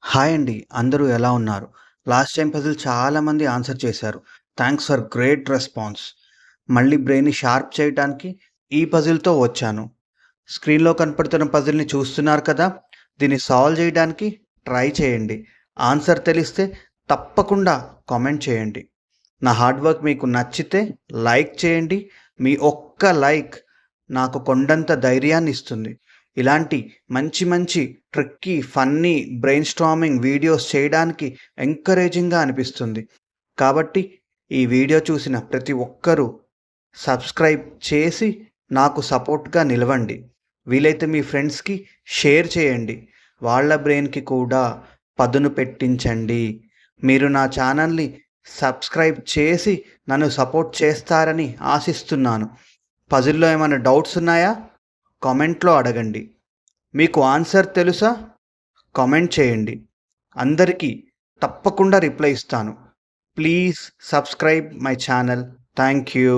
Hi అండి. అందరూ ఎలా ఉన్నారు? లాస్ట్ టైమ్ పజిల్ చాలామంది ఆన్సర్ చేశారు. Thanks for great response. మళ్ళీ బ్రెయిన్‌ని షార్ప్ చేయటానికి ఈ పజిల్‌తో వచ్చాను. స్క్రీన్‌లో కనపడుతున్న పజిల్‌ని చూస్తున్నారు కదా! దీన్ని సాల్వ్ చేయడానికి ట్రై చేయండి. ఆన్సర్ తెలిస్తే తప్పకుండా కామెంట్ చేయండి. నా హార్డ్ వర్క్ మీకు నచ్చితే లైక్ చేయండి. మీ ఒక్క లైక్ నాకు కొండంత ధైర్యాన్ని ఇస్తుంది. ఇలాంటి మంచి మంచి tricky, funny brain storming videos చేయడానికి ఎంకరేజింగ్‌గా అనిపిస్తుంది. కాబట్టి ఈ వీడియో చూసిన ప్రతి ఒక్కరూ సబ్స్క్రైబ్ చేసి నాకు సపోర్ట్‌గా నిలవండి. వీలైతే మీ ఫ్రెండ్స్‌కి షేర్ చేయండి. వాళ్ళ బ్రెయిన్‌కి కూడా పదును పెట్టించండి. మీరు నా ఛానల్‌ని సబ్స్క్రైబ్ చేసి నన్ను సపోర్ట్ చేస్తారని ఆశిస్తున్నాను. పజిల్‌లో ఏమైనా డౌట్స్ ఉన్నాయా? కామెంట్‌లో అడగండి. మీకు ఆన్సర్ తెలుసా? కామెంట్ చేయండి. అందరికీ తప్పకుండా రిప్లై ఇస్తాను. Please subscribe my channel. Thank you.